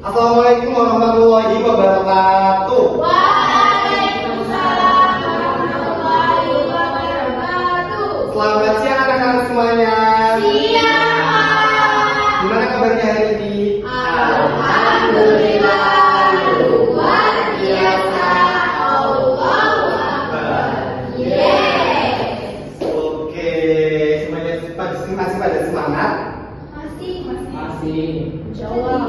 Assalamualaikum warahmatullahi wabarakatuh. Waalaikumsalam warahmatullahi wabarakatuh. Selamat siang anak-anak semuanya. Siang. Gimana kabarnya hari ini? Alhamdulillah luar biasa. Allahu Akbar. Yes. Oke, semuanya masih pada semangat? Masih. Jawab.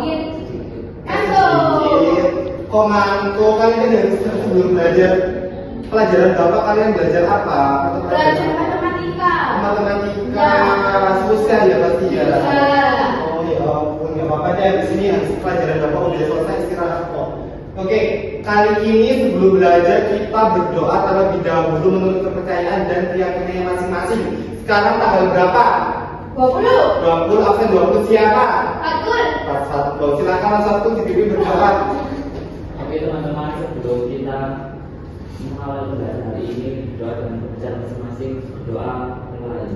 Kok ngantuk? Kalian dari sebelum belajar pelajaran bapak kalian belajar apa? Belajar matematika. Matematika, sosial ya pasti ya. Oh ya ampun, nggak apa-apa deh. Di sini habis pelajaran bapak udah selesai, istirahat kok. Oke, kali ini sebelum belajar kita berdoa terlebih dahulu menurut kepercayaan dan keyakinannya masing-masing. Sekarang tanggal berapa? 20. 20, absen 20 siapa? Akun. Pas satu, silakan satu dipimpin berdoa. Oke teman-teman, sebelum kita mengawali pelajaran hari ini, berdoa dengan kepercayaan masing-masing, berdoa mulai.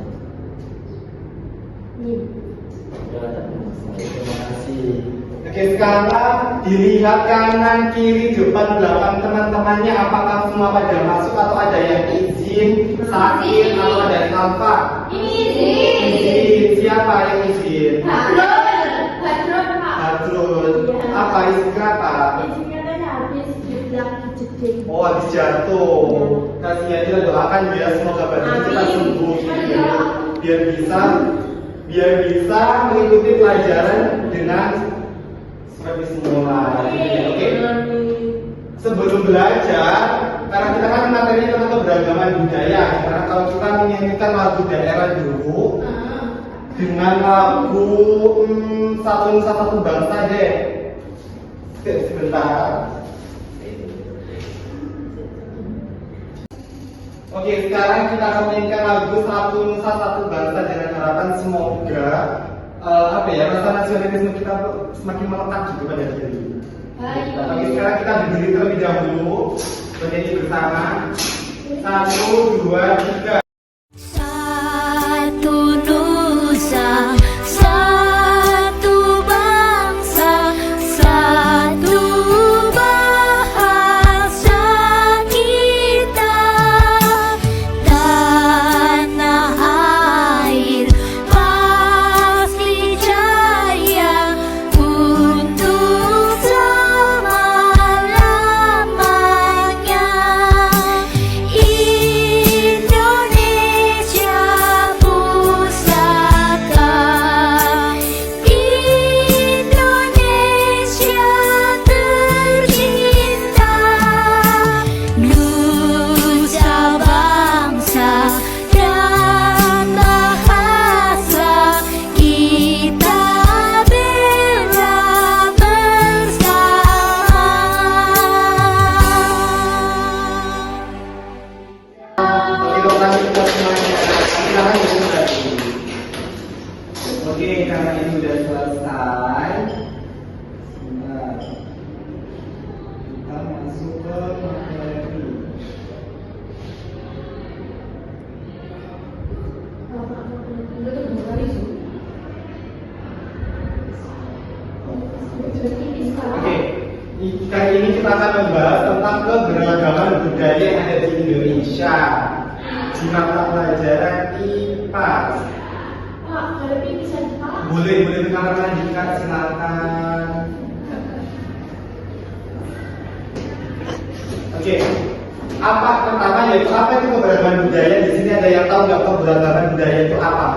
Berdoa dan masing-masing. Terima kasih. Oke, sekarang dilihat kanan, kiri, depan, belakang teman-temannya. Apakah semua pada masuk atau ada yang izin, sakit, atau ada yang tanpa? Izin. Siapa yang izin? Hadron, Pak. Hadrun. Apa izin apa? Izinnya kan habis dibilang dijeding. Oh, habis jatuh. Kasih aja doakan ya, semoga badannya cepat sembuh. Biar bisa mengikuti pelajaran dengan seperti semula. Oke. Sebelum belajar, karena kita kan materinya tentang keberagaman budaya. Karena kalau kita menyanyikan lagu daerah dulu dengan lagu satu nusa satu bangsa deh. Sebentar. Oke, sekarang kita akan menyanyikan lagu satu nusa satu bangsa dengan harapan semoga rasa nasionalisme kita semakin melekat juga pada diri. Oke, sekarang kita berdiri terlebih dahulu bernyanyi bersama. 1, 2, 3. Satu nusa, satu bangsa, satu bahasa kita, tanah air pasti jaya untuk selama-lamanya. Indonesia pusaka, Indonesia tercinta, nusa bangsa dan bahasa kita bela bersama. Oke, karena ini sudah selesai. Sebentar. Kita masuk ke materi. Oke, kali ini kita akan membahas tentang keberagaman budaya yang ada di Indonesia di mata pelajaran IPA. Pak, kalau ini bisa dipakai. Boleh kamar lanjutkan, silakan. Oke, apa pertama yaitu apa itu keberagaman budaya? Di sini ada yang tahu nggak keberagaman budaya itu apa?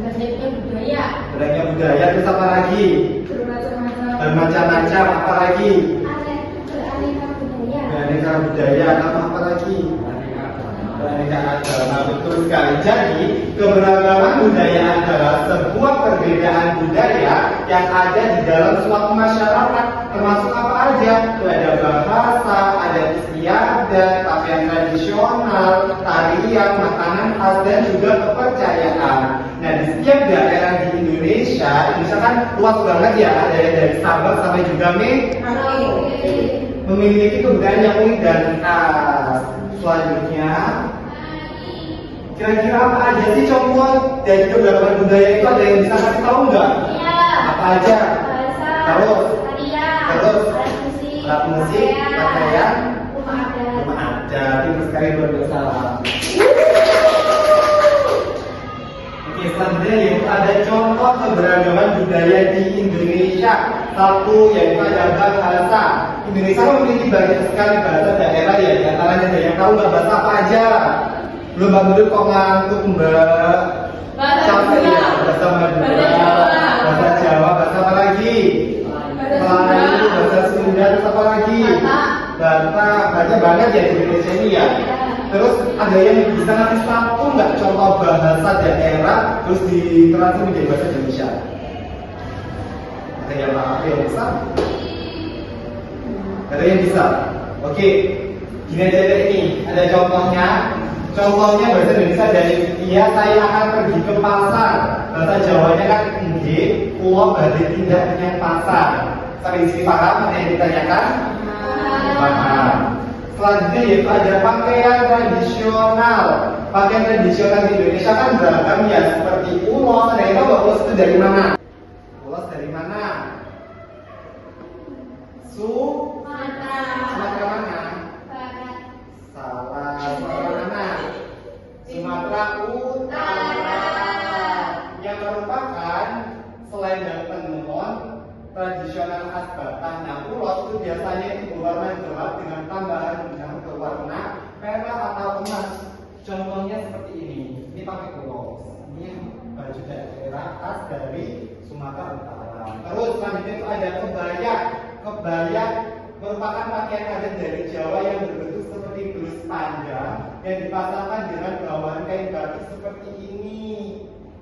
Banyaknya budaya. Beragam budaya terus apa lagi? Bermacam-macam. Bermacam-macam, apa lagi? Beraneka budaya. Beraneka budaya, apa lagi? Beraneka agama, betul sekali. Jadi keberagaman budaya adalah sebuah perbedaan budaya yang ada di dalam suatu masyarakat. Termasuk apa aja? Itu ada bahasa, ada istiadat, pakaian tradisional, tarian, makanan khas dan juga kepercayaan. Nah, di setiap daerah di Indonesia kan luas banget ya, ada yang dari Sabang sampai juga memiliki kebudayaan yang unik dan khas. Selanjutnya, kira-kira apa aja sih contoh dari keberagaman budaya itu? Ada yang bisa kasih tahu nggak? Iya. Apa aja? Bahasa, Terus, tarian, terus, alat musik, pakaian, rumah adat. rumah adat. Pintar sekali, luar biasa. Oke, selanjutnya yaitu ada contoh keberagaman budaya di Indonesia. Satu yaitu ada bahasa. Indonesia memiliki banyak sekali bahasa daerah ya. Di antaranya ada yang tahu nggak bahasa apa aja? Belum bangun dulu kok ngantuk mbak. Capek ya, bahasa Madura, bahasa Jawa, bahasa apa lagi? Melayu, bahasa Sunda, terus apa lagi? Batak, banyak banget ya di Indonesia ini ya. Terus ada yang bisa ngasih satu nggak contoh bahasa daerah terus ditranslate menjadi bahasa Indonesia? Ada yang bisa? Ada yang bisa? Oke, gini aja deh ini. Ada contohnya. Contohnya bahasa Indonesia dari saya akan pergi ke pasar. Bahasa Jawanya kan nggih, kula badhe tindak menyang pasar. Sampai di sini paham apa yang ditanyakan? Paham. Selanjutnya yaitu ada pakaian tradisional. Pakaian tradisional di Indonesia kan beragam ya, seperti ulos. Ada yang tahu nggak ulos itu dari mana? Ulos dari mana? Sumatera mana? Salah. Sumatera mana? Sumatera Utara. Yang merupakan selendang tenun tradisional khas Batak. Nah, ulos itu biasanya itu berwarna gelap dengan tambahan benang berwarna merah atau emas. Contohnya seperti ini. Ini pakai ulos. Ini baju daerah khas dari Sumatera Utara. Terus selanjutnya itu ada kebaya. Kebaya merupakan pakaian adat dari Jawa yang berbentuk seperti blus panjang yang dipasangkan dengan bawahan kain batik seperti ini.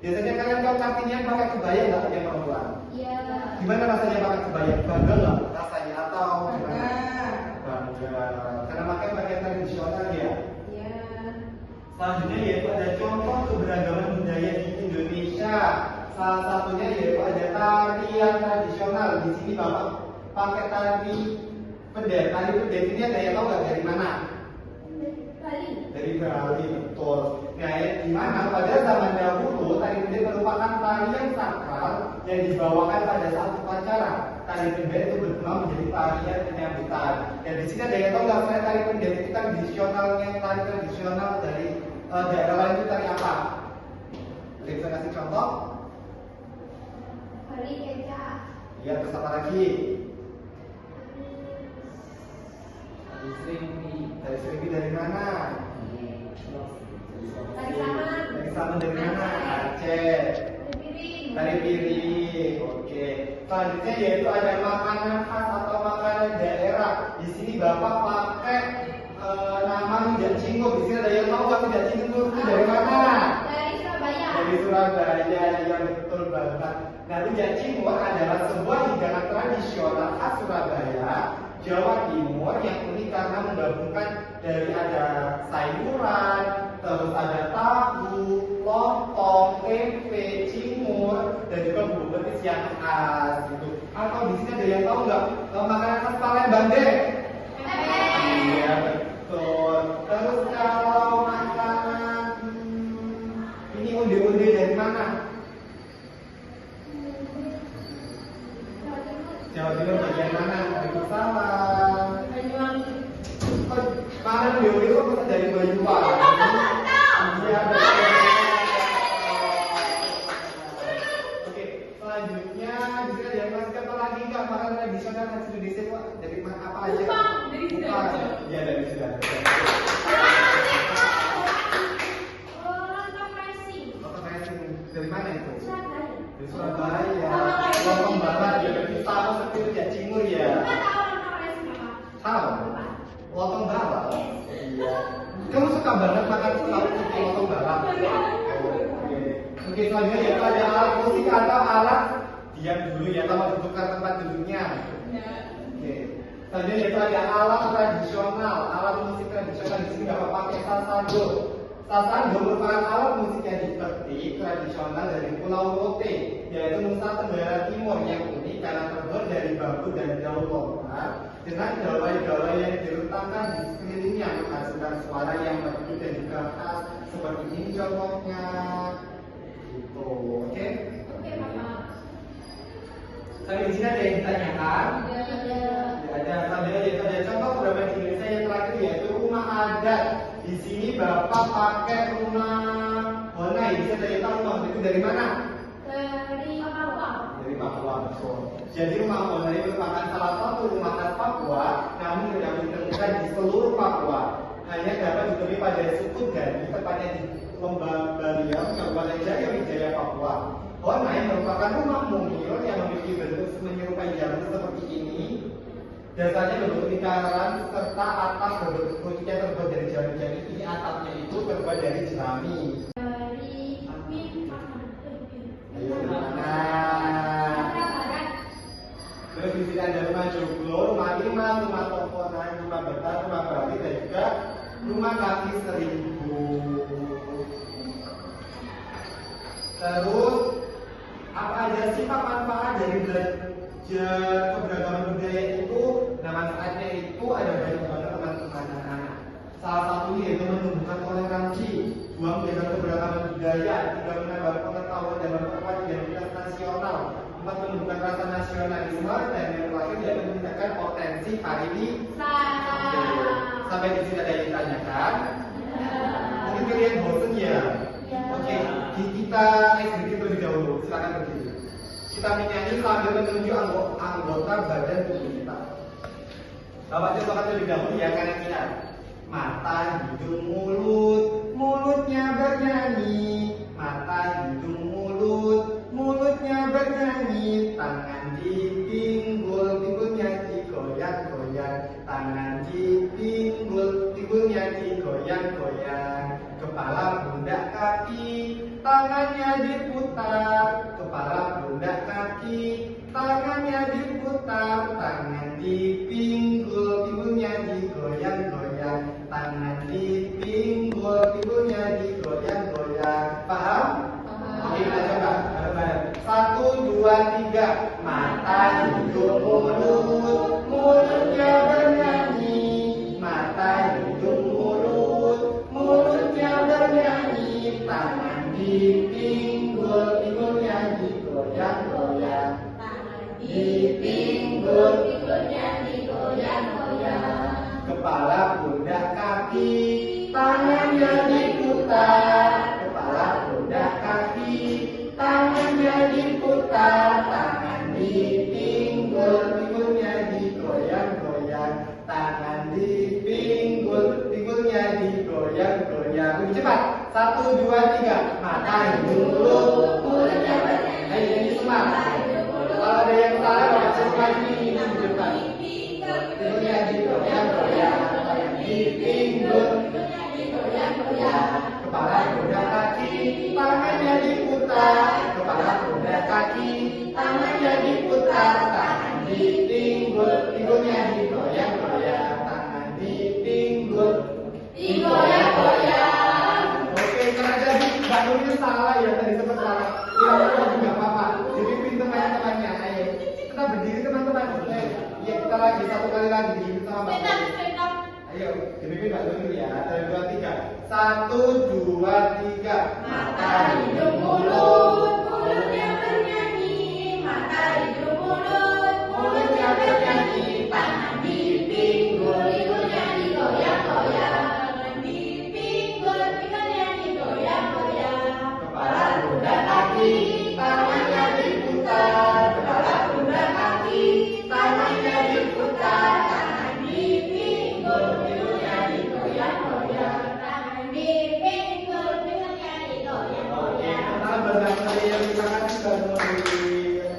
Biasanya kalian kalau kantinnya pakai kebaya nggak yang perempuan? Iya. Gimana rasanya pakai kebaya? Bangga nggak rasanya atau gimana? Bangga. Karena pakai pakaian tradisional ya. Iya. Selanjutnya yaitu ada contoh keberagaman budaya di Indonesia. Salah satunya yaitu ada tarian tradisional. Di sini bapak pakai tari pendet. Tari pendet ini ada yang tahu nggak dari mana? Bali. Dari Bali, betul. Nah, di mana pada zaman dahulu tari pendet merupakan tarian sakral yang dibawakan pada saat upacara. Tari pendet itu berkembang menjadi tarian penyambutan. Dan di sini ada yang tahu nggak saya tari pendet itu tradisionalnya, tari tradisional dari daerah lain itu tari apa? Boleh bisa kasih contoh? Bali kecap. Iya, terus apa lagi? Tari serimpi dari mana? Tari saman. Tari saman dari mana? Aceh. Tari piring. Oke. Selanjutnya yaitu ada makanan khas atau makanan daerah. Di sini bapak pakai nama rujak cingur. Di sini ada yang tahu nggak rujak cingur itu dari mana? Dari Surabaya. Dari Surabaya, yang betul banget. Nah, rujak cingur adalah sebuah hidangan tradisional khas Surabaya, Jawa Timur yang unik karena menggabungkan dari ada sayuran, terus ada tahu, lontong, tempe, cingur, dan juga bumbu petis yang khas gitu. Atau di sini ada yang tahu nggak makanan khas Palembang deh? Iya betul. Terus kalau makanan ini onde-onde dari mana? Jawa Timur bagian mana? Waalaikumsalam. Banyuwangi. Oh, makanan onde-onde itu bisa dari Banyuwangi. Iya betul. Oke, selanjutnya di sini ada yang masih apa lagi nggak makanan tradisional khas Indonesia Pak? Dari mana apa aja? Dari Sidoarjo. Iya dari Sidoarjo. Lontong racing. Lontong racing dari mana itu? Surabaya. Dari Surabaya. Lontong barat ya, berarti sama seperti rujak cingur ya. Bapak tahu lontong racing apa? Tahu? Lontong barat. Iya. Kamu suka banget makan lontong barat? Oke, selanjutnya yaitu ada alat musik atau alat diam dulu ya, kalau bertukar tempat duduknya. Oke. Selanjutnya yaitu ada alat tradisional, alat musik tradisional. Di sini bapak pakai sasando. Sasando merupakan alat musik yang dipetik tradisional dari Pulau Rote, yaitu Nusa Tenggara Timur yang unik karena terbuat dari bambu dan daun lontar dengan gawai-gawai yang diletakkan di sekelilingnya menghasilkan suara yang merdu dan juga khas seperti ini contohnya. Gitu, oke? Oke, Bapak. Sampai di sini ada yang ditanyakan? Tidak ada. Sampai ada contoh beberapa di Indonesia yang terakhir yaitu rumah adat. Di sini Bapak pakai rumah Honai. Bisa dari tahu rumah itu dari mana? Dari Papua. Dari Papua, betul. Jadi rumah Honai merupakan salah satu rumah khas Papua, namun tidak ditemukan di seluruh Papua. Hanya dapat ditemui pada suku Dani, tepatnya di Lombaliam, Kabupaten Jaya Wijaya, Papua. Honai merupakan rumah mungil yang memiliki bentuk menyerupai jarum seperti ini. Dasarnya berbentuk lingkaran serta atap berbentuk kunci yang terbuat dari jerami. Jadi ini atapnya itu terbuat dari jerami. Dari Ayo mana? Terus di sini ada rumah joglo, rumah limas, rumah tokonan, rumah betas, rumah bali, dan juga rumah kaki 1000. Terus apa aja sifat manfaat dari belajar keberagaman budaya itu? Nah, manfaatnya itu ada banyak banget teman-teman anak-anak. Salah satunya yaitu menumbuhkan toleransi, dua menjaga keberagaman budaya, tiga menambah pengetahuan dan memperkuat identitas nasional, empat menumbuhkan rasa nasionalisme, dan yang terakhir yaitu meningkatkan potensi pariwisata. Sampai di sini ada yang ditanyakan? Mungkin kalian bosen ya? Oke, kita eksekutif terlebih dahulu. Silakan berdiri. Kita menyanyi sambil menunjuk anggota badan tubuh kita. Bapak silakan terlebih dahulu ya, kanan kita. Mata, hidung, mulut, mulutnya bernyanyi. Mata, hidung, mulut, mulutnya bernyanyi. Tangan dipinggul, pinggulnya digoyang-goyang. Tangan dipinggul, pinggulnya digoyang-goyang. Kepala, pundak, kaki, tangannya diputar. Kepala, pundak, kaki, tangannya diputar. Tangan dipinggul, pinggulnya digoyang-goyang. Tangan dipinggul, pinggulnya digoyang-goyang. Paham? Oke, kita coba bareng-bareng. 1, 2, 3. Mata, hidung, mulut, mulutnya bernyanyi. Mata, hidung, mulut, mulutnya bernyanyi. Tangan dipinggul, pinggulnya digoyang-goyang. Dipinggul, pinggulnya digoyang-goyang. Kepala, pundak, kaki, tangannya diputar. Kepala, pundak, kaki, tangannya diputar. Tangan dipinggul, pinggulnya digoyang-goyang. Tangan dipinggul, pinggulnya digoyang-goyang. Lebih cepat. 1, 2, 3. Mata, hidung, mulut, mulutnya bernyanyi. Ayo ini semua. Kalau ada yang salah, bapak cek lagi di depan. Pinggulnya digoyang-goyang. Tangan dipinggul, pinggulnya digoyang-goyang. Kepala, pundak, kaki, tangannya diputar. Kepala, pundak, kaki, tangannya diputar. Tangan dipinggul, pinggulnya digoyang-goyang. Tangan dipinggul, digoyang-goyang. Oke, karena jadi Mbak Nuril salah ya tadi sempat salah. Kira-kira juga apa-apa. Dipimpin teman-temannya. Ayo, kita berdiri teman-teman. Ya kita lagi satu kali lagi dipimpin sama Mbak Nuril. Ayo, dipimpin Mbak Nuril ya. 1, 2, 3. 1, 2, 3. Mata, hidung, mulut, mulutnya bernyanyi. Mata, hidung, mulut, mulutnya bernyanyi. Tangan dipinggul, pinggulnya digoyang-goyang. Tangan dipinggul, pinggulnya digoyang-goyang. Kepala, pundak, kaki, tangannya diputar. Kepala, pundak, kaki, tangannya diputar. Tangan dipinggul, pinggulnya digoyang-goyang. Tangan dipinggul, pinggulnya digoyang-goyang. Tangan bersama saya, terima kasih Mbak Nuril.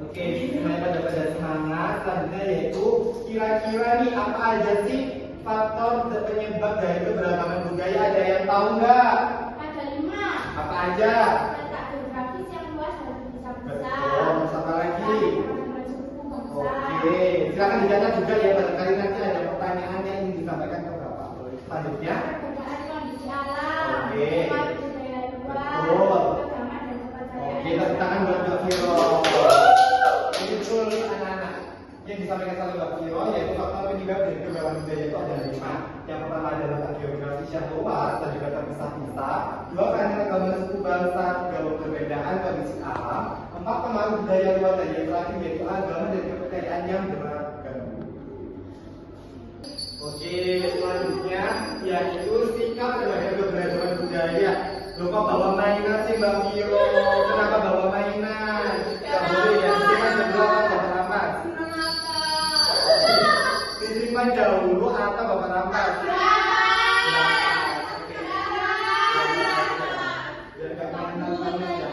Oke, semuanya pada semangat. Selanjutnya yaitu kira-kira nih apa aja sih faktor penyebab dari keberagaman budaya? Ada yang tahu nggak? Ada 5. Apa aja? Letak geografis yang luas dan besar-besar. Betul, sama lagi. Suku bangsa. Oke, silakan dicatat juga ya, barangkali nanti ada pertanyaan yang ingin disampaikan ke Bapak. Selanjutnya, Perbedaan kondisi alam. Oke. Budaya luar. Betul. Agama dan kepercayaan. oke, tepuk tangan buat Mbak Viro. Ini betul anak-anak yang disampaikan oleh Mbak Viro, yaitu faktor penyebab dari keberagaman budaya itu ada 5. Yang pertama adalah letak geografis yang luas dan juga terpisah-pisah. 2, karena agama suku bangsa, 3, perbedaan kondisi alam. 4 pengaruh budaya luar dan yang terakhir yaitu agama dan kepercayaan yang beragam. Oke, selanjutnya yaitu sikap terhadap keberagaman budaya. Lupa bawa mainan sih Mbak Viro. Kenapa bawa mainan? Gak boleh ya, simpan jam berapa Bapak Rampas? Disimpan dahulu atau Bapak Rampas? Biar gak mainan-mainan ya.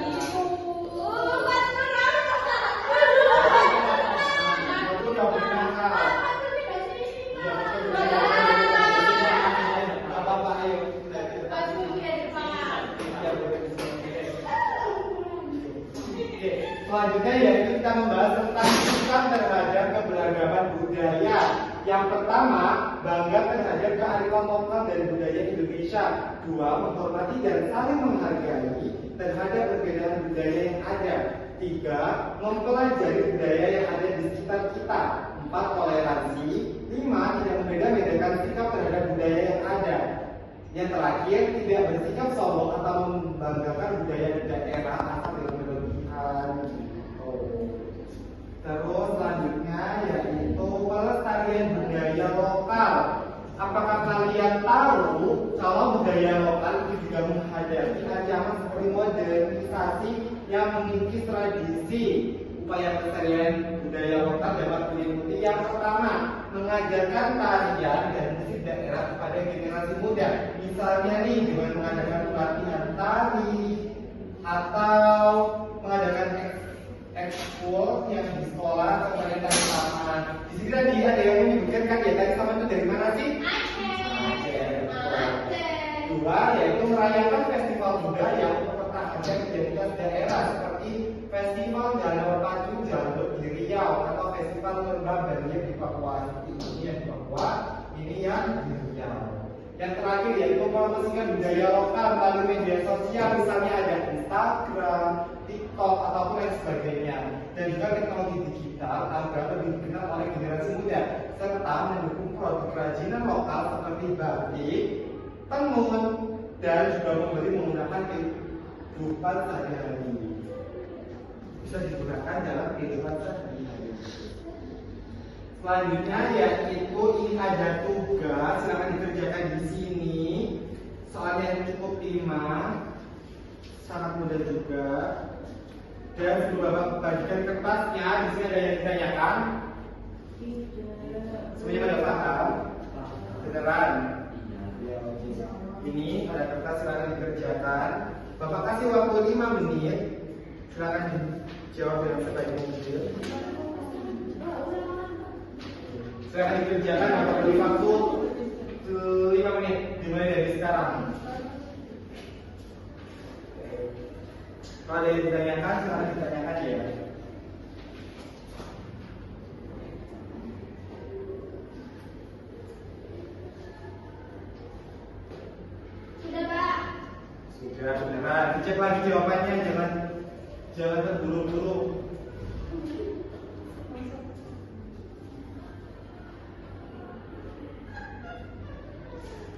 Aku udah berangkat. Ya, apa-apa, ayo. Oke, selanjutnya yaitu kita membahas tentang sikap terhadap keberagaman budaya. Yang pertama, bangga terhadap kearifan lokal dan budaya Indonesia. 2, menghormati dan saling menghargai terhadap perbedaan budaya yang ada. 3, mempelajari budaya yang ada di sekitar kita. 4, toleransi. 5, tidak membeda-bedakan sikap terhadap budaya yang ada. Yang terakhir, tidak bersikap sombong atau membanggakan budaya daerah asal dengan berlebihan. Terus selanjutnya yaitu pelestarian budaya lokal. Apakah kalian tahu kalau budaya lokal itu juga menghadapi ancaman seperti modernisasi yang mengikis tradisi? Upaya pelestarian budaya lokal dapat meliputi yang pertama, mengajarkan tarian dan musik daerah kepada generasi muda. Misalnya nih dengan mengadakan pelatihan tari atau mengadakan ekskul yang di sekolah atau pelatihan lapangan. Di sini tadi ada yang menyebutkan kan ya tadi sama itu dari mana sih? Aceh. 2 yaitu merayakan festival budaya untuk mempertahankan identitas daerah seperti Festival Danau Pacu Jalur di Riau atau Festival Lembah Banjir di Papua. Ini yang di Papua, ini yang di Riau. Yang terakhir yaitu promosikan budaya lokal melalui media sosial, misalnya ada Instagram, TikTok ataupun lain sebagainya. Dan juga teknologi digital agar lebih dikenal oleh generasi muda, serta mendukung produk kerajinan lokal seperti batik, tenun, dan juga membeli menggunakan kehidupan sehari-hari. Bisa digunakan dalam kehidupan sehari-hari. Selanjutnya yaitu ini ada tugas, silakan dikerjakan di sini. Soalnya cukup 5, sangat mudah juga. Dan sebelum Bapak bagikan kertasnya, di sini ada yang ditanyakan. Semuanya pada paham? Beneran? Ini ada kertas, silakan dikerjakan. Bapak kasih waktu 5 menit. Silakan dijawab dengan sebaik mungkin. Silakan dikerjakan Bapak beri waktu 5 menit dimulai dari sekarang. Kalau ada yang ditanyakan, silakan ditanyakan ya. Sudah, Pak. Sudah beneran. Dicek lagi jawabannya, jangan terburu-buru.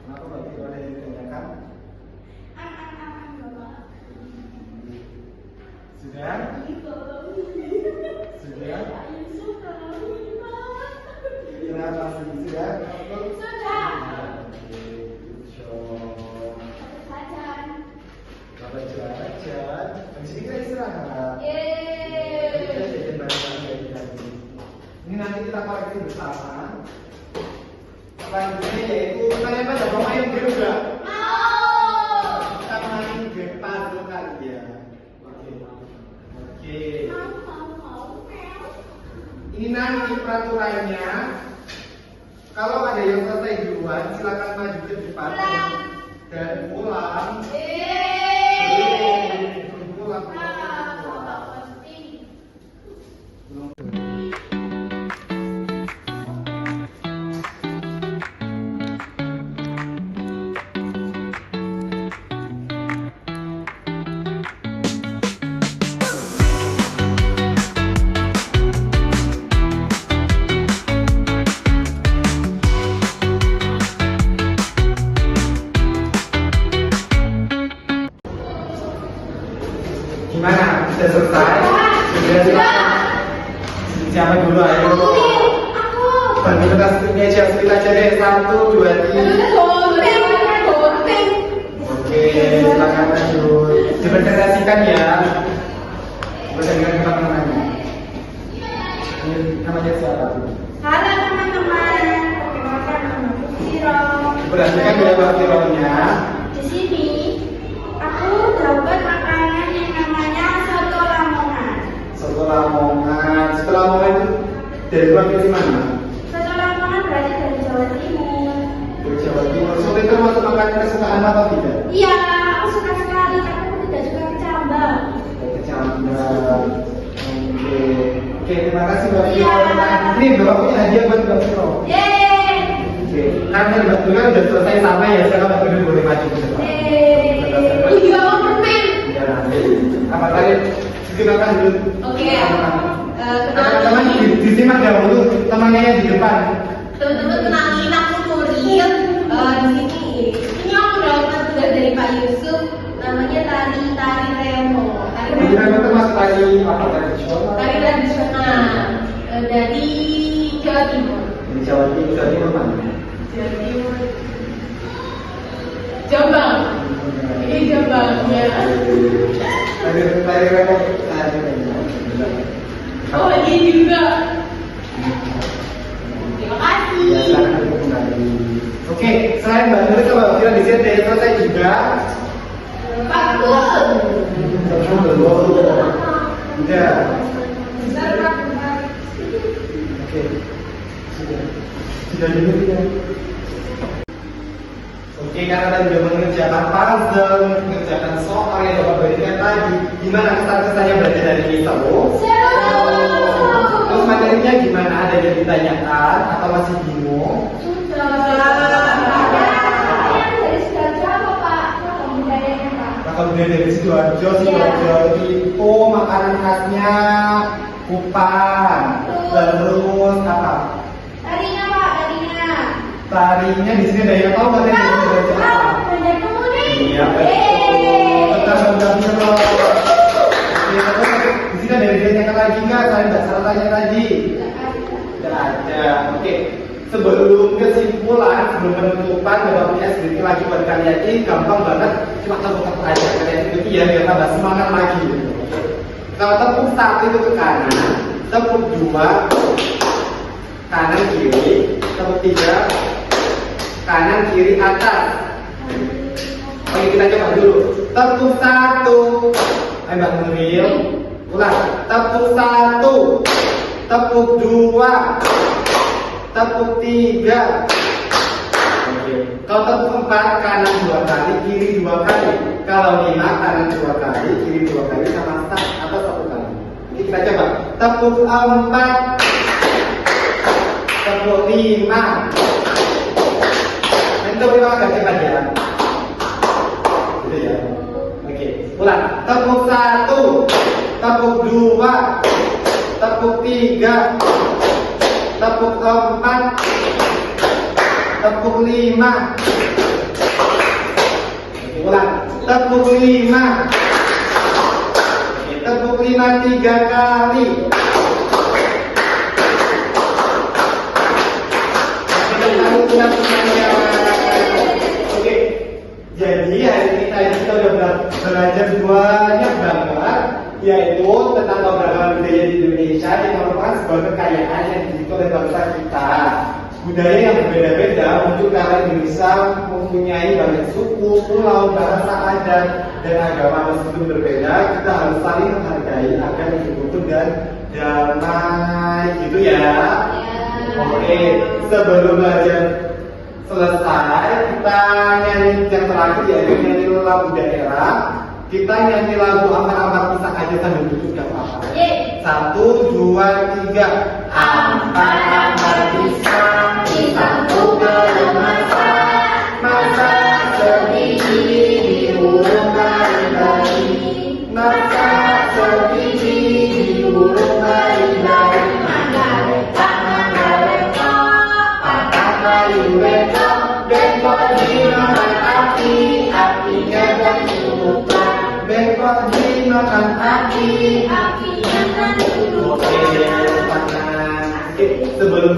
Kenapa Bapak ada yang ditanyakan? Sudah? Sudah? Kenapa sih? Sudah? Sudah. Bapak jalan-jalan. Habis ini kita istirahat. Yeay. Kita jajan bareng-bareng dari tadi. Ini nanti kita koleksi bersama. Selanjutnya yaitu kalian pada mau main game enggak? Mau. Kita main game puzzle kali ya. Oke. Ini nanti peraturannya. Kalau ada yang selesai duluan, silakan maju ke depan dan pulang. Belum pulang. Belum. siapa dulu ayo? Aku. Bantu kita skripnya aja, skrip aja deh. 1, 2, 3. Oke, silakan lanjut. Dipresentasikan ya. Dipresentasikan ke teman-temannya. Ini namanya siapa? Halo teman-teman. Perkenalkan nama aku Siro. Dipresentasikan ya Mbak Kironya. Di sini aku dapat makanan yang namanya soto Lamongan. Soto Lamongan. Soto Lamongan itu dari luar dari mana? Soto Lamongan berarti dari Jawa Timur. Dari Jawa Timur. Soto itu termasuk makanan kesukaan apa tidak? Iya, aku suka sekali karena aku tidak suka kecambah. Kecambah. Oke, terima kasih Mbak Kiro. Iya. Ini Bapak punya hadiah buat Mbak Kiro. Yeay. Oke, karena Mbak Kiro kan udah selesai sama ya, sekarang Mbak Kiro boleh maju ke depan. Yeay. Iya, mau permen. Ya, apa tadi? Silakan dulu. Oke, Teman-teman disimak dahulu, temannya yang di depan. teman-teman kenalin aku Nuril. Di sini ini aku dapat juga dari Pak Yusuf, namanya tari remo. Jadi memang termasuk tadi apa tradisional? Tari tradisional dari Jawa Timur. Di Jawa Timur mana? Jawa Timur. Jombang. Ini Jombang ya. Tari remo. Oh ini juga. Terima kasih. Ya, silakan kembali. Oke, selain Mbak Nuril sama Mbak Kiro di sini selesai juga. Bagus. Udah. Besar Pak, besar. Oke. Sudah dulu ya. Oke, karena tadi sudah mengerjakan puzzle, mengerjakan soal yang Bapak berikan tadi, gimana kesan-kesannya belajar dari ini Sabo? Terus materinya gimana? Ada yang ditanyakan atau masih bingung? Kalau dari Sidoarjo itu makanan khasnya kupang, terus apa? Tarinya Pak, tarinya. Tarinya di sini ada yang tahu nggak dari Sidoarjo apa? Banyak penghuni. Iya betul. Betul. Oke, terus di sini ada yang ditanyakan lagi nggak? Kalian nggak salah tanya tadi? Tidak ada. Oke. Sebelum kesimpulan, sebelum penutupan, Bapak punya sedikit lagi buat kalian ini gampang banget, cuma tepuk aja kalian itu ya biar tambah semangat lagi. Kalau tepuk 1 itu ke kanan, tepuk 2 kanan kiri, tepuk 3 kanan kiri atas. Oke, kita coba dulu. Tepuk 1, Mbak Nuril, ulang. Tepuk 1, tepuk 2. Tepuk 3. Oke. Kalau tepuk 4 kanan 2 kali, kiri 2 kali. Kalau 5 kanan 2 kali, kiri 2 kali sama start atau 1 kali. Ini kita coba. Tepuk 4. Tepuk 5. Untuk 5 agak cepat ya. Gitu ya. Oke. Ulang. Tepuk 1. Tepuk 2. Tepuk 3. Tepuk 4, tepuk 5. Ulang. Tepuk 5. Tepuk 5 3 kali. Oke. Jadi hari ini kita udah belajar banyak banget, yaitu tentang keberagaman budaya di Indonesia yang merupakan sebuah kekayaan yang dimiliki oleh bangsa kita. Budaya yang berbeda-beda menunjukkan Indonesia mempunyai banyak suku, pulau, bahasa, adat, dan agama. Meskipun berbeda, kita harus saling menghargai agar hidup rukun dan damai, gitu ya. Oke, sebelum belajar selesai, kita nyanyi yang terakhir yaitu nyanyi lagu daerah. Kita nyanyi lagu Amar-Amar Pisang aja sambil duduk gak apa-apa. 1, 2, 3. Amar-amar pisang, pisangku beremasan, masak sebiji diulung bari-bari, masak sebiji diulung bari-bari. Mangga-reka, patah kayu reka, bengkok dimakan api, apinya bercukupan. Bengkok dimakan api, Apinya kan dulu. oke, panas. sebelum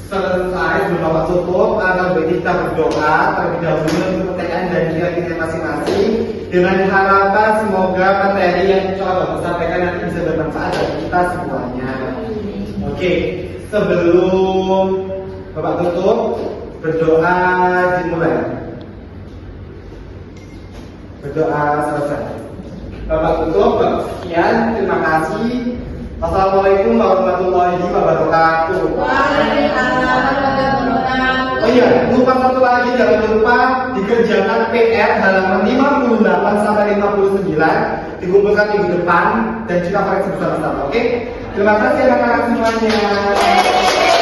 selesai, sebelum Bapak tutup, akan kita berdoa terlebih dahulu untuk pertanyaan dan juga kita masing-masing dengan harapan semoga materi yang coba Bapak sampaikan nanti bisa bermanfaat bagi kita semuanya. Oke, sebelum Bapak tutup, berdoa dimulai. Berdoa selesai. Bapak tutup, sekian, terima kasih. Assalamualaikum warahmatullahi wabarakatuh. Waalaikumsalam warahmatullahi wabarakatuh. Oh iya, lupa satu lagi, jangan lupa dikerjakan PR halaman 58 sampai 59 dikumpulkan minggu depan dan juga koreksi bersama-sama. Oke? Terima kasih anak-anak semuanya.